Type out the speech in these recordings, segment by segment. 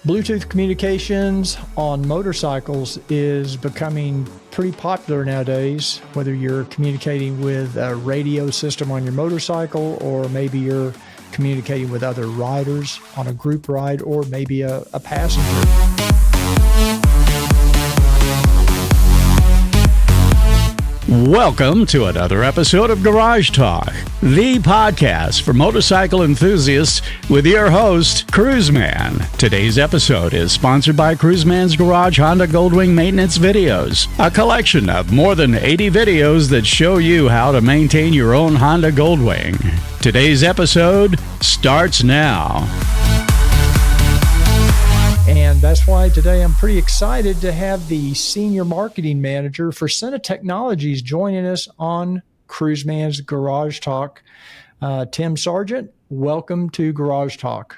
Bluetooth communications on motorcycles is becoming pretty popular nowadays, whether you're communicating with a radio system on your motorcycle, or maybe you're communicating with other riders on a group ride, or maybe a passenger. Welcome to another episode of Garage Talk, the podcast for motorcycle enthusiasts with your host, Cruiseman. Today's episode is sponsored by Cruiseman's Garage Honda Goldwing Maintenance Videos, a collection of more than 80 videos that show you how to maintain your own Honda Goldwing. Today's episode starts now. And that's why today I'm pretty excited to have the Senior Marketing Manager for Sena Technologies joining us on Cruiseman's Garage Talk. Tim Seargeant, welcome to Garage Talk.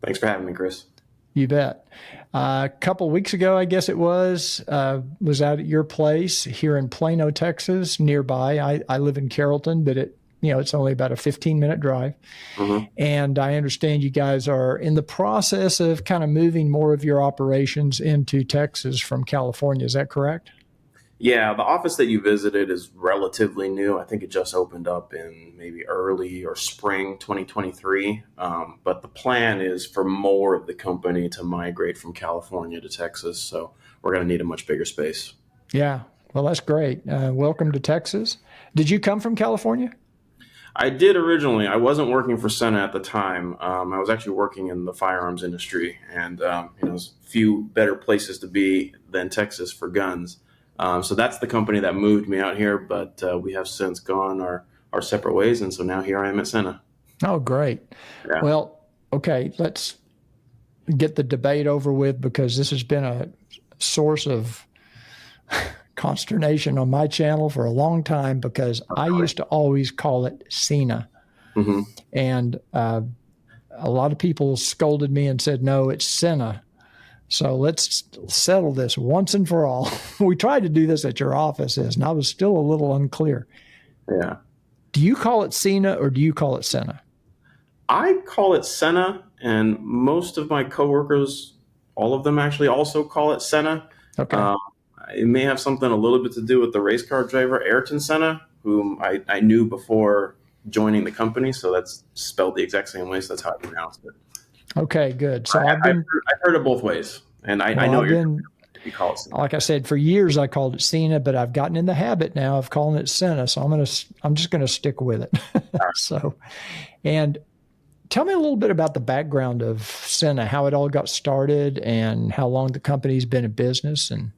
Thanks for having me, Chris. You bet. A couple weeks ago, I guess it was out at your place here in Plano, Texas, nearby. I live in Carrollton, but it's only about a 15-minute drive. Mm-hmm. And I understand you guys are in the process of kind of moving more of your operations into Texas from California. Is that correct? Yeah, the office that you visited is relatively new. I think it just opened up in maybe early or spring 2023. But the plan is for more of the company to migrate from California to Texas. So we're going to need a much bigger space. Yeah, well, that's great. Welcome to Texas. Did you come from California? I did originally. I wasn't working for Sena at the time. I was actually working in the firearms industry, and there's a few better places to be than Texas for guns. So that's the company that moved me out here, but we have since gone our separate ways, and so now here I am at Sena. Oh, great. Yeah. Well, okay, let's get the debate over with, because this has been a source of consternation on my channel for a long time, because I used to always call it Sena. Mm-hmm. And a lot of people scolded me and said, no, it's Sena. So let's settle this once and for all. We tried to do this at your offices, and I was still a little unclear. Yeah. Do you call it Sena or do you call it Sena? I call it Sena, and most of my coworkers, all of them actually also call it Sena. Okay. It may have something a little bit to do with the race car driver, Ayrton Senna, whom I knew before joining the company. So that's spelled the exact same way. So that's how I pronounced it. Okay, good. So I've heard it both ways. And I know you call it Sena. Like I said, for years I called it Sena, but I've gotten in the habit now of calling it Sena. So I'm just going to stick with it. Right. So, and tell me a little bit about the background of Sena, how it all got started and how long the company's been in business. And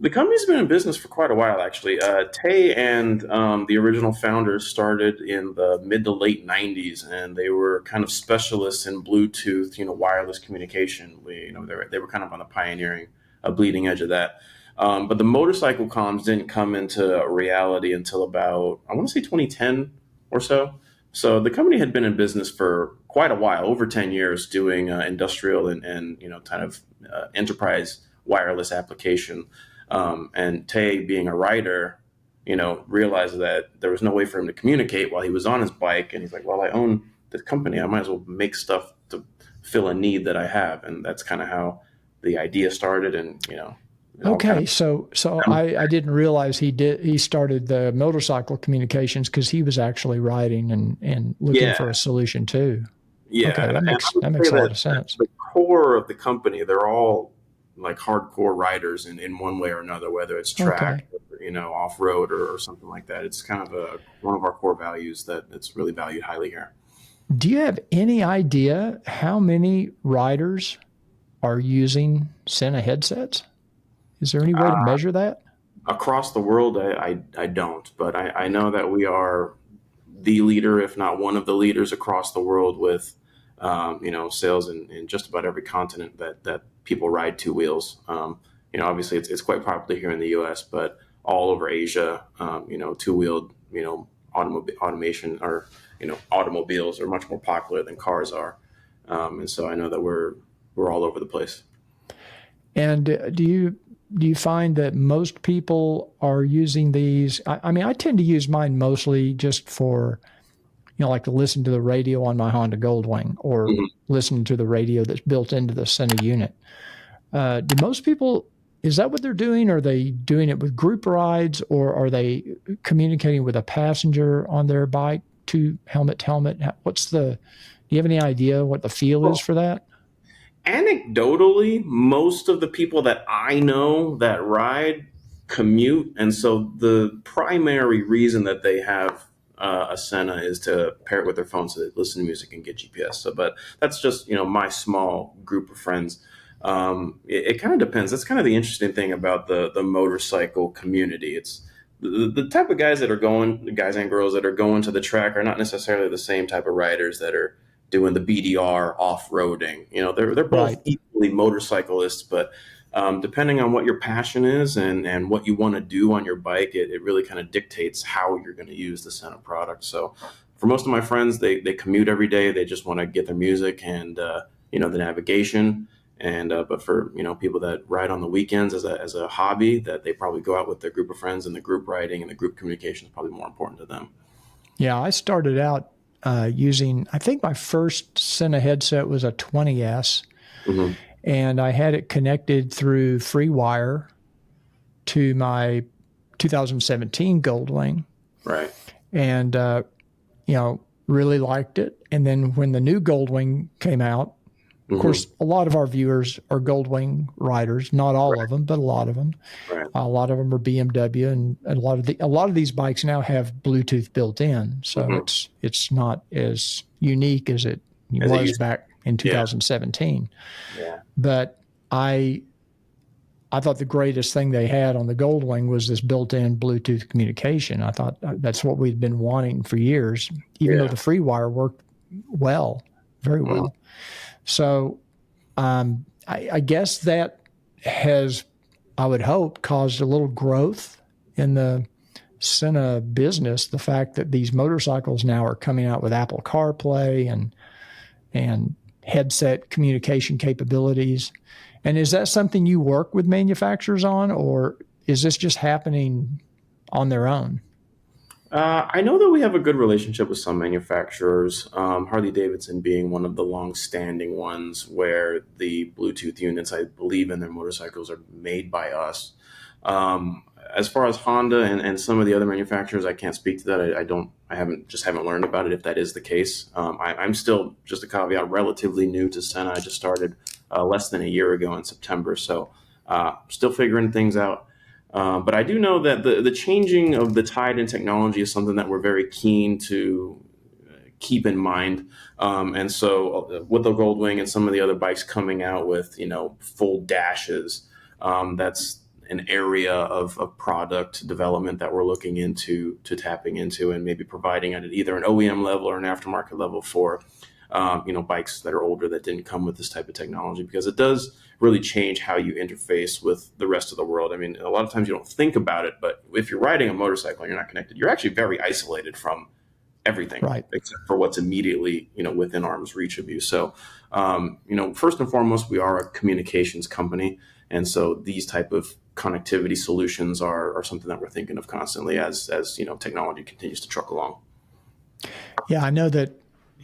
the company's been in business for quite a while, actually. Tay and the original founders started in the mid to late 90s, and they were kind of specialists in Bluetooth, wireless communication. They were kind of on the pioneering, bleeding edge of that. But the motorcycle comms didn't come into reality until about, I want to say 2010 or so. So the company had been in business for quite a while, over 10 years, doing industrial and kind of enterprise wireless application. And Tay, being a writer, realized that there was no way for him to communicate while he was on his bike. And he's like, well, I own this company. I might as well make stuff to fill a need that I have. And that's kind of how the idea started. And, Okay. So I didn't realize he started the motorcycle communications because he was actually riding and looking for a solution too. Yeah. Okay. That makes a lot of sense. The core of the company, they're all like hardcore riders in one way or another, whether it's track, off-road or something like that. It's kind of one of our core values that it's really valued highly here. Do you have any idea how many riders are using Sena headsets? Is there any way to measure that? Across the world, I don't, but I know that we are the leader, if not one of the leaders across the world with sales in just about every continent that people ride two wheels. Obviously it's quite popular here in the U.S., but all over Asia, two-wheeled, automation or, automobiles are much more popular than cars are. And so I know that we're all over the place. And do you find that most people are using these? I mean, I tend to use mine mostly just for, like to listen to the radio on my Honda Goldwing or listen to the radio that's built into the Sena unit. Do most people, is that what they're doing? Are they doing it with group rides, or are they communicating with a passenger on their bike to helmet to helmet? Do you have any idea what the feel is for that? Anecdotally, most of the people that I know that ride commute, and so the primary reason that they have a Sena is to pair it with their phone so they listen to music and get GPS. So, but that's just my small group of friends. It kind of depends. That's kind of the interesting thing about the motorcycle community. It's the type of guys and girls that are going to the track are not necessarily the same type of riders that are doing the BDR off-roading. They're both equally motorcyclists, but depending on what your passion is and what you want to do on your bike, it really kind of dictates how you're going to use the Sena product. So for most of my friends, they commute every day. They just want to get their music and the navigation. And but for people that ride on the weekends as a hobby, that they probably go out with their group of friends, and the group riding and the group communication is probably more important to them. Yeah, I started out using, I think my first Sena headset was a 20S, and I had it connected through FreeWire to my 2017 Goldwing. Right. And, really liked it. And then when the new Goldwing came out, of course, a lot of our viewers are Goldwing riders, not all of them, but a lot of them. Right. A lot of them are BMW, and a lot of these bikes now have Bluetooth built in, so it's not as unique as it was back in 2017. Yeah. But I thought the greatest thing they had on the Goldwing was this built-in Bluetooth communication. I thought that's what we'd been wanting for years, even though the FreeWire worked well, very well. So I guess that has, I would hope, caused a little growth in the Sena business. The fact that these motorcycles now are coming out with Apple CarPlay and headset communication capabilities. And is that something you work with manufacturers on, or is this just happening on their own? I know that we have a good relationship with some manufacturers, Harley-Davidson being one of the long-standing ones where the Bluetooth units, I believe, in their motorcycles are made by us. As far as Honda and some of the other manufacturers, I can't speak to that. I haven't learned about it if that is the case. I'm still, just a caveat, relatively new to Sena. I just started less than a year ago in September, so still figuring things out. But I do know that the changing of the tide in technology is something that we're very keen to keep in mind. And so with the Goldwing and some of the other bikes coming out with, full dashes, that's an area of product development that we're looking into tapping into and maybe providing at either an OEM level or an aftermarket level for bikes that are older that didn't come with this type of technology, because it does really change how you interface with the rest of the world. I mean, a lot of times you don't think about it, but if you're riding a motorcycle and you're not connected, you're actually very isolated from everything, right, except for what's immediately, within arm's reach of you. So, first and foremost, we are a communications company. And so these type of connectivity solutions are something that we're thinking of constantly as technology continues to truck along. Yeah, I know that,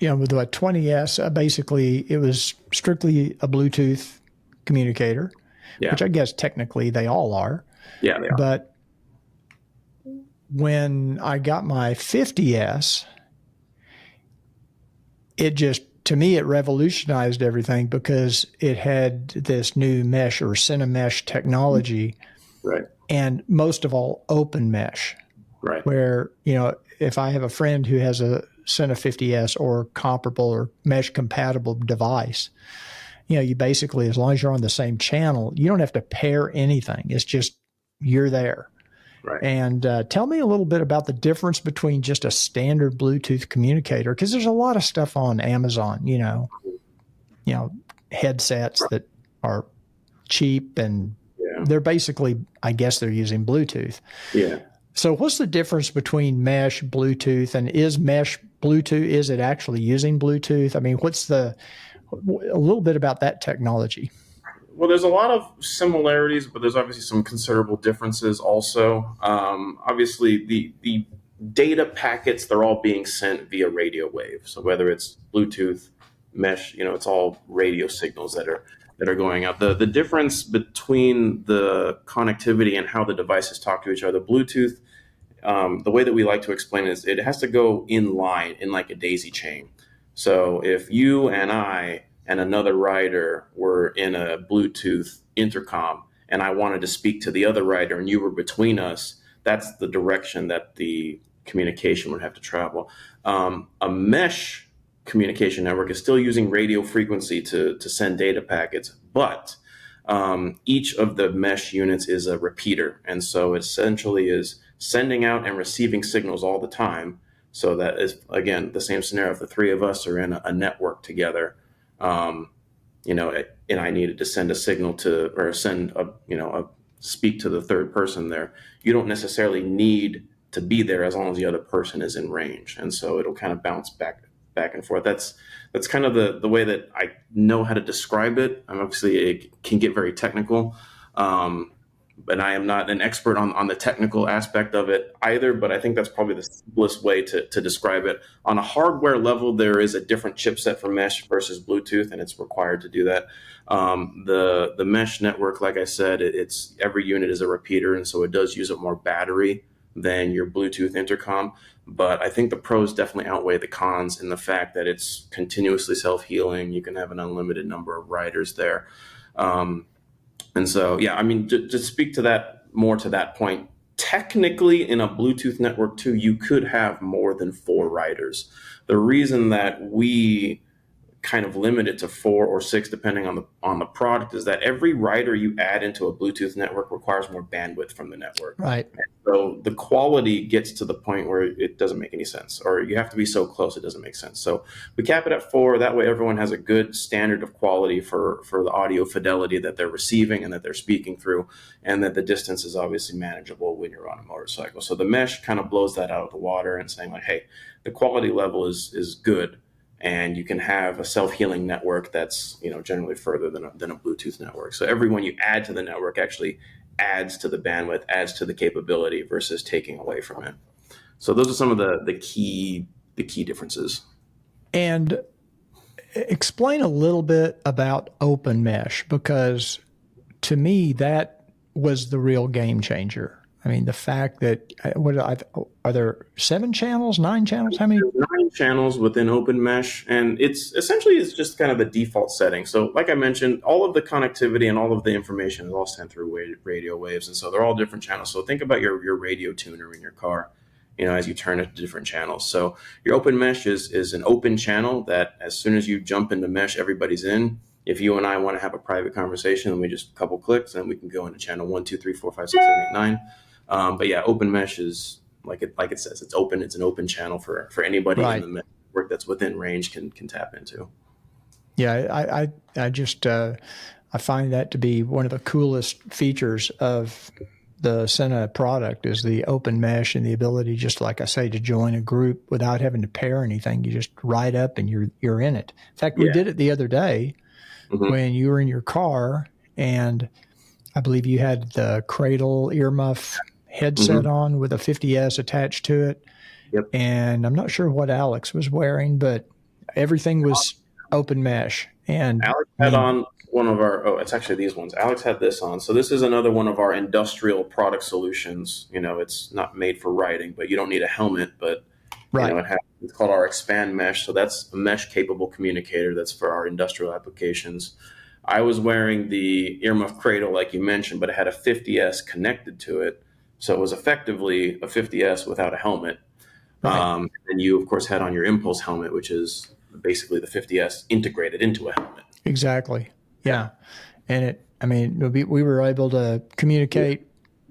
with the 20S, basically it was strictly a Bluetooth communicator, which I guess technically they all are. Yeah, they are. But when I got my 50S, to me, it revolutionized everything because it had this new mesh or Sena mesh technology. Right. And most of all, open mesh. Right. Where, if I have a friend who has a Sena 50S or comparable or mesh compatible device, you basically, as long as you're on the same channel, you don't have to pair anything. It's just you're there. Right. And tell me a little bit about the difference between just a standard Bluetooth communicator, because there's a lot of stuff on Amazon, headsets that are cheap and they're basically, I guess they're using Bluetooth. Yeah. So what's the difference between mesh, Bluetooth, and is mesh Bluetooth? Is it actually using Bluetooth? I mean, a little bit about that technology? Well, there's a lot of similarities, but there's obviously some considerable differences also. Obviously, the data packets, they're all being sent via radio wave. So whether it's Bluetooth, mesh, it's all radio signals that are going out. The difference between the connectivity and how the devices talk to each other, Bluetooth, the way that we like to explain it is it has to go in line in like a daisy chain. So if you and I and another rider were in a Bluetooth intercom and I wanted to speak to the other rider and you were between us, that's the direction that the communication would have to travel. A mesh communication network is still using radio frequency to send data packets, but each of the mesh units is a repeater. And so it essentially is sending out and receiving signals all the time. So that is, again, the same scenario. If the three of us are in a network together, and I needed to send a signal or send a speak to the third person there, you don't necessarily need to be there as long as the other person is in range. And so it'll kind of bounce back and forth. That's kind of the way that I know how to describe it. Obviously, it can get very technical. And I am not an expert on the technical aspect of it either, but I think that's probably the simplest way to describe it. On a hardware level, there is a different chipset for mesh versus Bluetooth, and it's required to do that. The mesh network, like I said, it's every unit is a repeater, and so it does use up more battery than your Bluetooth intercom. But I think the pros definitely outweigh the cons in the fact that it's continuously self-healing. You can have an unlimited number of riders there. And so, yeah, I mean, to speak to that point, technically in a Bluetooth network too, you could have more than 4 riders. The reason that we kind of limit it to 4 or 6, depending on the product, is that every rider you add into a Bluetooth network requires more bandwidth from the network. Right. And so the quality gets to the point where it doesn't make any sense, or you have to be so close it doesn't make sense. So we cap it at 4. That way everyone has a good standard of quality for the audio fidelity that they're receiving and that they're speaking through, and that the distance is obviously manageable when you're on a motorcycle. So the mesh kind of blows that out of the water and saying like, hey, the quality level is good. And you can have a self-healing network that's generally further than a Bluetooth network. So everyone you add to the network actually adds to the bandwidth, adds to the capability versus taking away from it. So those are some of the key differences. And explain a little bit about open mesh, because to me that was the real game changer. I mean, the fact that are there 7 channels, 9 channels? How many? There's 9 channels within Open Mesh, and it's just kind of the default setting. So, like I mentioned, all of the connectivity and all of the information is all sent through radio waves, and so they're all different channels. So think about your radio tuner in your car, as you turn it to different channels. So your Open Mesh is an open channel that as soon as you jump into mesh, everybody's in. If you and I want to have a private conversation, then we just a couple clicks, and we can go into channel 1, 2, 3, 4, 5, 6, 7, 8, 9. But yeah, Open Mesh is like it says, it's open. It's an open channel for anybody Right. in the network that's within range can tap into. Yeah, I just I find that to be one of the coolest features of the Sena product is the open mesh and the ability, just like I say, to join a group without having to pair anything. You just ride up and you're in it. In fact, we did it the other day when you were in your car, and I believe you had the Cradle earmuff headset on with a 50S attached to it. Yep. And I'm not sure what Alex was wearing, but everything was open mesh. And Alex had on one of it's actually these ones. Alex had this on. So this is another one of our industrial product solutions. It's not made for riding, but you don't need a helmet, but it's called our Expand Mesh. So that's a mesh capable communicator that's for our industrial applications. I was wearing the earmuff Cradle, like you mentioned, but it had a 50S connected to it. So it was effectively a 50S without a helmet. Right. And you, of course, had on your Impulse helmet, which is basically the 50S integrated into a helmet. Exactly. Yeah. And we were able to communicate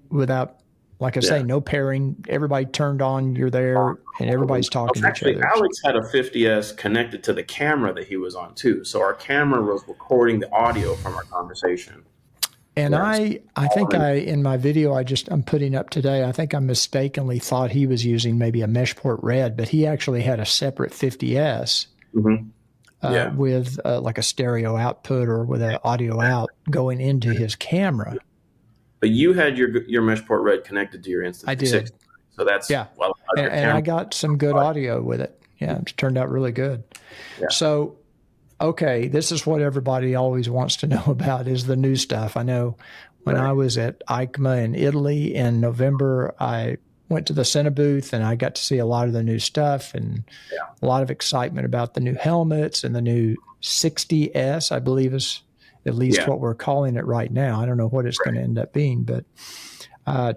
without, like I say, no pairing. Everybody turned on, you're there, and everybody's talking to each other. Alex had a 50S connected to the camera that he was on too. So our camera was recording the audio from our conversation. And I think in my video I'm putting up today, I think I mistakenly thought he was using maybe a Meshport Red, but he actually had a separate 50S with like a stereo output or with an audio out going into his camera. But you had your Meshport Red connected to your Insta. I did. So that's Yeah. well, your And I camera. got some good audio with it. Yeah, it turned out really good. Yeah. So, okay, this is what everybody always wants to know about is the new stuff. I know when Right. I was at EICMA in Italy in November, I went to the Sena booth and I got to see a lot of the new stuff and Yeah. a lot of excitement about the new helmets and the new 60S, I believe is at least Yeah. what we're calling it right now. I don't know what it's going to end up being, but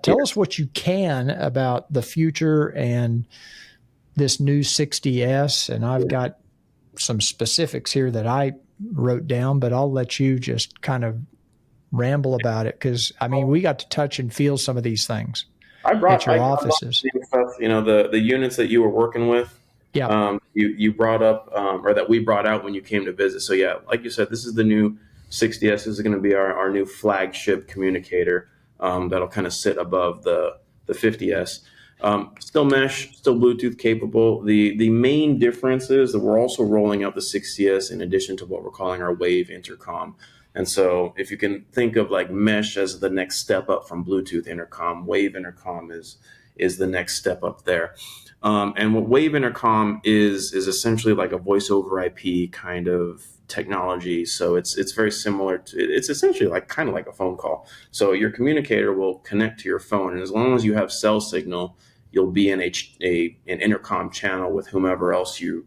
tell us what you can about the future and this new 60S. And I've got some specifics here that I wrote down, but I'll let you just kind of ramble about it because I mean, we got to touch and feel some of these things at I your brought offices. the stuff, the units that you were working with. Yeah. You brought up, or that we brought out when you came to visit. So yeah, like you said, this is the new 60S. This is going to be our new flagship communicator that'll kind of sit above the 50S. Still mesh, still Bluetooth capable. The main difference is that we're also rolling out the 60S in addition to what we're calling our Wave intercom. And so if you can think of like mesh as the next step up from Bluetooth intercom, Wave intercom is the next step up there. And what Wave intercom is essentially like a voice over IP kind of technology. So it's very similar to, it's essentially like kind of like a phone call. So your communicator will connect to your phone, and as long as you have cell signal, you'll be in an intercom channel with whomever else you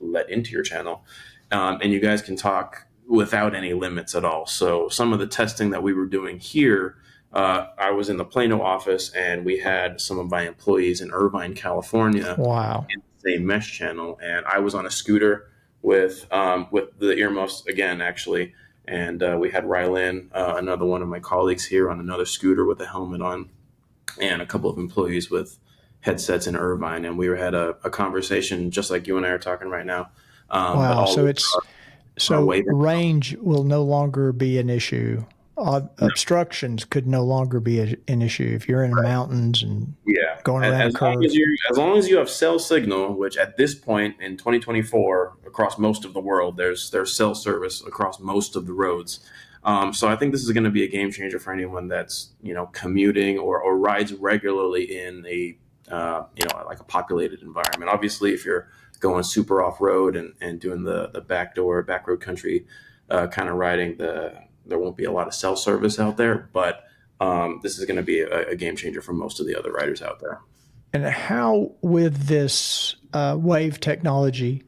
let into your channel, and you guys can talk without any limits at all. So some of the testing that we were doing here, I was in the Plano office, and we had some of my employees in Irvine, California, Wow. in the same mesh channel, and I was on a scooter with the earmuffs again, actually, and we had Rylan, another one of my colleagues here, on another scooter with a helmet on, and a couple of employees with headsets in Irvine, and we had a conversation just like you and I are talking right now. But Wow. all So of it's our so wave. range will no longer be an issue. Obstructions could no longer be an issue if you're in the mountains and Yeah, going around a curve. as long as you have cell signal, which at this point in 2024 across most of the world, there's cell service across most of the roads. So I think this is going to be a game changer for anyone that's commuting or rides regularly in a like a populated environment. Obviously, if you're going super off road and doing the back road country kind of riding, there won't be a lot of cell service out there, but this is going to be a game changer for most of the other riders out there. And how with this wave technology,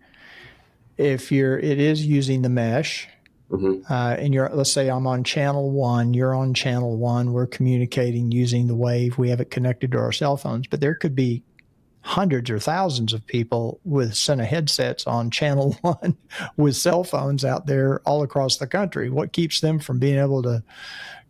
if it is using the mesh, Mm-hmm. and let's say I'm on channel 1, you're on channel 1, we're communicating using the wave, we have it connected to our cell phones, but there could be hundreds or thousands of people with Sena headsets on channel 1 with cell phones out there all across the country. What keeps them from being able to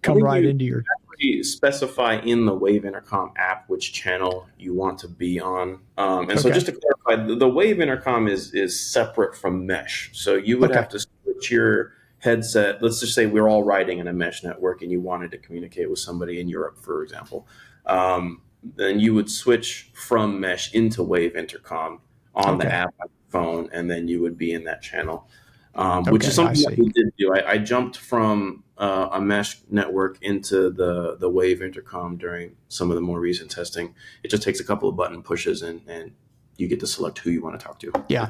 come right into your... You specify in the Wave Intercom app which channel you want to be on. And so just to clarify, the Wave Intercom is separate from mesh. So you would have to switch your headset. Let's just say we're all riding in a mesh network and you wanted to communicate with somebody in Europe, for example. Then you would switch from mesh into Wave Intercom on the app on your phone, and then you would be in that channel. Which is something that we did do. I jumped from a mesh network into the Wave intercom during some of the more recent testing. It just takes a couple of button pushes, and you get to select who you want to talk to. Yeah.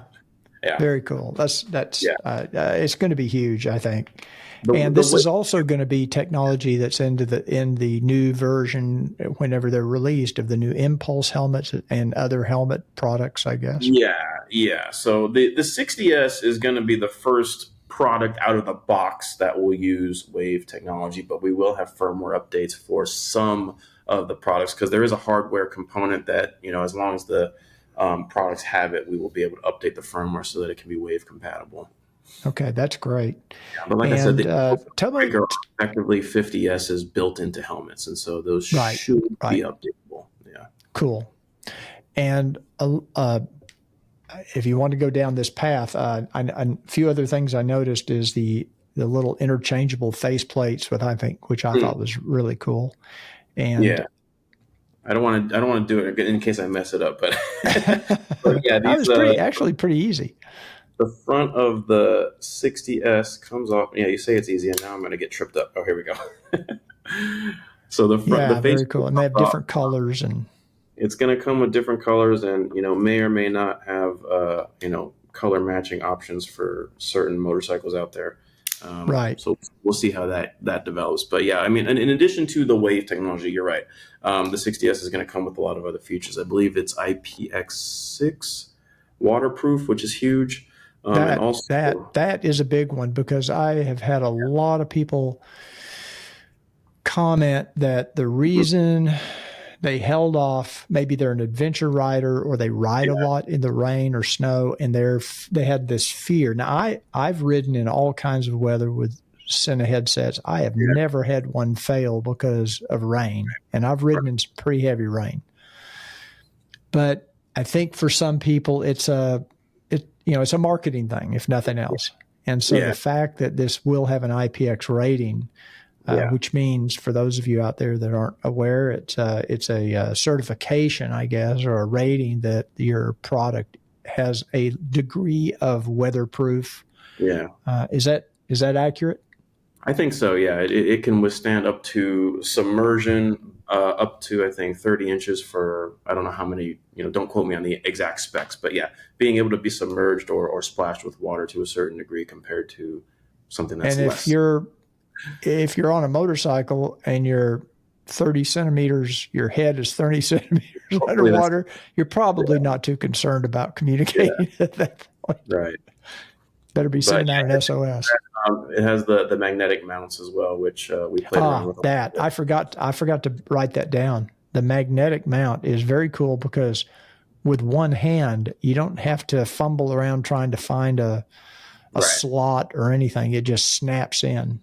Very cool. That's it's going to be huge, I think. This is also going to be technology that's in the new version whenever they're released of the new Impulse helmets and other helmet products, I guess. Yeah. So the 60S is going to be the first product out of the box that will use Wave technology, but we will have firmware updates for some of the products because there is a hardware component that, as long as the products have it, we will be able to update the firmware so that it can be Wave compatible. Okay, that's great. Yeah, but like I said, effectively 50S is built into helmets, and so those should be updatable. Yeah. Cool. And if you want to go down this path, a few other things I noticed is the little interchangeable face plates, which I thought was really cool. And yeah. I don't want to do it in case I mess it up, but yeah, these was pretty easy. The front of the 60S comes off. Yeah, you say it's easy, and now I'm going to get tripped up. Oh, here we go. So the front, the face, very cool, and they have different colors and. It's going to come with different colors, and may or may not have color matching options for certain motorcycles out there. Right. So we'll see how that develops. But yeah, I mean, in addition to the wave technology, you're right. The 60S is going to come with a lot of other features. I believe it's IPX6 waterproof, which is huge. And also That is a big one, because I have had a lot of people comment that the reason they held off, maybe they're an adventure rider or they ride a lot in the rain or snow, and they had this fear. Now I've ridden in all kinds of weather with Sena headsets. I have never had one fail because of rain, and I've ridden in some pretty heavy rain. But I think for some people it's a marketing thing, if nothing else. And so the fact that this will have an IPX rating, which means, for those of you out there that aren't aware, it's a certification, I guess, or a rating that your product has a degree of weatherproof. Yeah. Is that accurate? I think so. Yeah, it can withstand up to submersion, up to, I think, 30 inches for, I don't know how many. Don't quote me on the exact specs, but yeah, being able to be submerged or splashed with water to a certain degree compared to something that's less. If you're on a motorcycle and you're 30 centimeters, your head is 30 centimeters underwater, you're probably not too concerned about communicating at that point. Right. Better be sending out an SOS. It has the magnetic mounts as well, which we played around with. I forgot to write that down. The magnetic mount is very cool, because with one hand, you don't have to fumble around trying to find a slot or anything. It just snaps in.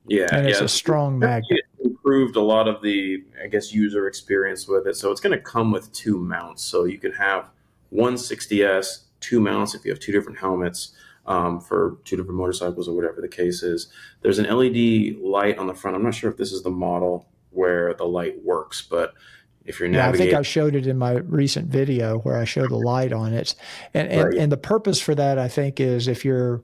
Yeah. And it's a strong magnet. It improved a lot of the, I guess, user experience with it. So it's going to come with two mounts. So you can have one 60S, two mounts if you have two different helmets. For two different motorcycles or whatever the case is. There's an LED light on the front. I'm not sure if this is the model where the light works, but if you're navigating... I think I showed it in my recent video where I showed the light on it. And the purpose for that, I think, is if you're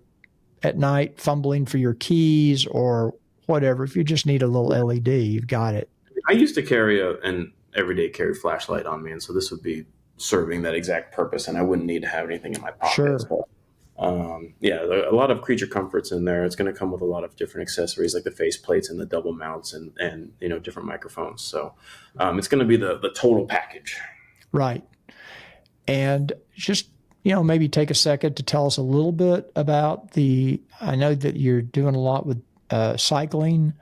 at night fumbling for your keys or whatever, if you just need a little LED, you've got it. I used to carry an everyday carry flashlight on me, and so this would be serving that exact purpose, and I wouldn't need to have anything in my pocket. Sure. So, a lot of creature comforts in there. It's going to come with a lot of different accessories like the face plates and the double mounts and different microphones. So it's going to be the total package. Right. And just, maybe take a second to tell us a little bit about I know that you're doing a lot with cycling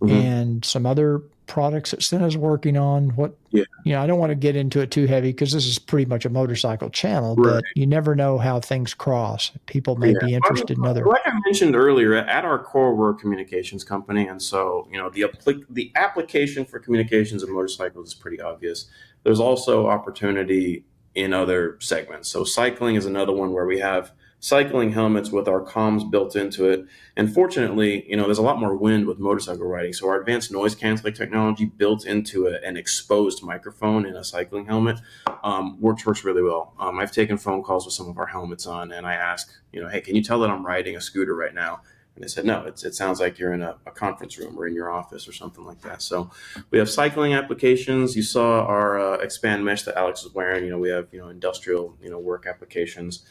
and some other products that Sena's working on. I don't want to get into it too heavy, because this is pretty much a motorcycle channel, but you never know how things cross. People may be interested in other. Like I mentioned earlier, at our core, we're a communications company. And so, the application for communications in motorcycles is pretty obvious. There's also opportunity in other segments. So cycling is another one where we have cycling helmets with our comms built into it. And fortunately, there's a lot more wind with motorcycle riding. So our advanced noise canceling technology built into an exposed microphone in a cycling helmet works really well. I've taken phone calls with some of our helmets on, and I ask, hey, can you tell that I'm riding a scooter right now? And they said, no, it sounds like you're in a conference room or in your office or something like that. So we have cycling applications. You saw our expand mesh that Alex is wearing. We have, industrial, work applications.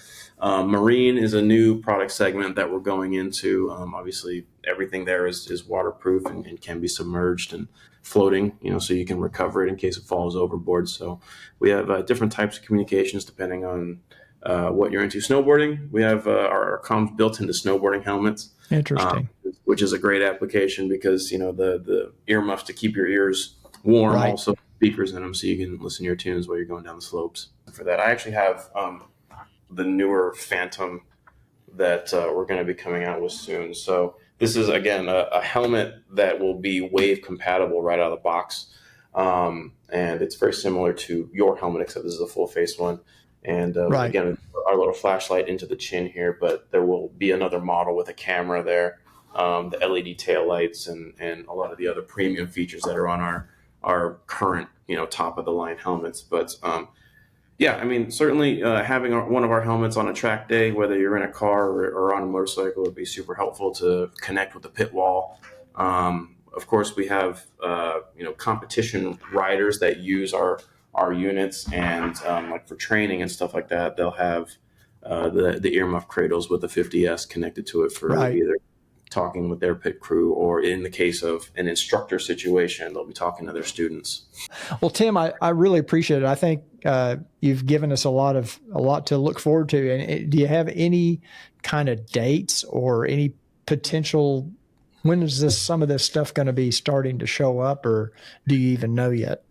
Marine is a new product segment that we're going into. Obviously, everything there is waterproof and can be submerged and floating, so you can recover it in case it falls overboard. So we have different types of communications depending on what you're into. Snowboarding, we have our comms built into snowboarding helmets. Interesting. Which is a great application because, the earmuffs to keep your ears warm, also speakers in them so you can listen to your tunes while you're going down the slopes. For that, I actually have the newer Phantom that we're going to be coming out with soon. So this is, again, a helmet that will be wave compatible right out of the box. And it's very similar to your helmet, except this is a full face one. And again, our little flashlight into the chin here, but there will be another model with a camera there, the LED taillights and a lot of the other premium features that are on our current, top of the line helmets. But certainly having one of our helmets on a track day, whether you're in a car or on a motorcycle, would be super helpful to connect with the pit wall. Of course, we have competition riders that use our our units, and like for training and stuff like that, they'll have the earmuff cradles with the 50S connected to it for either talking with their pit crew, or in the case of an instructor situation, they'll be talking to their students. Well, Tim, I really appreciate it. I think you've given us a lot to look forward to. And do you have any kind of dates or any potential? When is some of this stuff going to be starting to show up, or do you even know yet?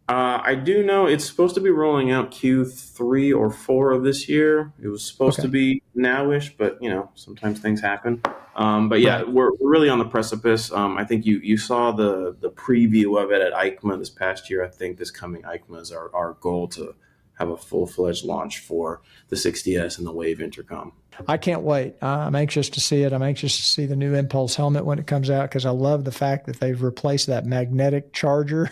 I do know it's supposed to be rolling out Q3 or 4 of this year. It was supposed to be nowish, but sometimes things happen. But yeah, we're really on the precipice. I think you saw the preview of it at EICMA this past year. I think this coming EICMA is our goal to have a full-fledged launch for the 60S and the Wave Intercom. I can't wait. I'm anxious to see it. I'm anxious to see the new Impulse helmet when it comes out, because I love the fact that they've replaced that magnetic charger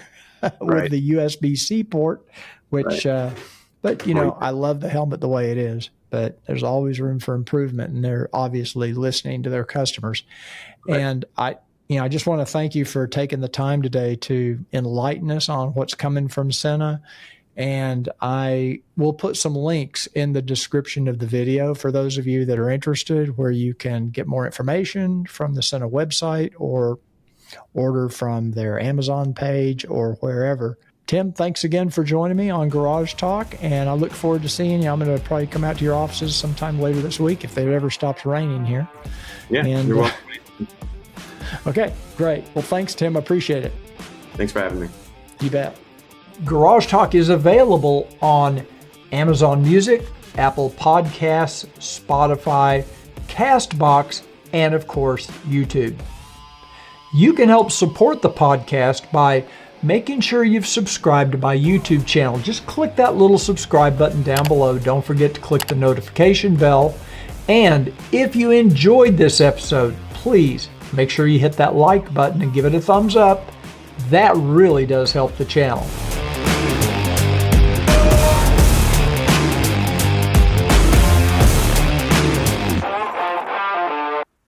with the USB-C port, which, but I love the helmet the way it is, but there's always room for improvement, and they're obviously listening to their customers. And I just want to thank you for taking the time today to enlighten us on what's coming from Sena. And I will put some links in the description of the video for those of you that are interested, where you can get more information from the Sena website or order from their Amazon page or wherever. Tim, thanks again for joining me on Garage Talk, and I look forward to seeing you. I'm going to probably come out to your offices sometime later this week if it ever stops raining here. Yeah, you're welcome. Okay, great. Well, thanks, Tim. I appreciate it. Thanks for having me. You bet. Garage Talk is available on Amazon Music, Apple Podcasts, Spotify, CastBox, and of course, YouTube. You can help support the podcast by making sure you've subscribed to my YouTube channel. Just click that little subscribe button down below. Don't forget to click the notification bell. And if you enjoyed this episode, please make sure you hit that like button and give it a thumbs up. That really does help the channel.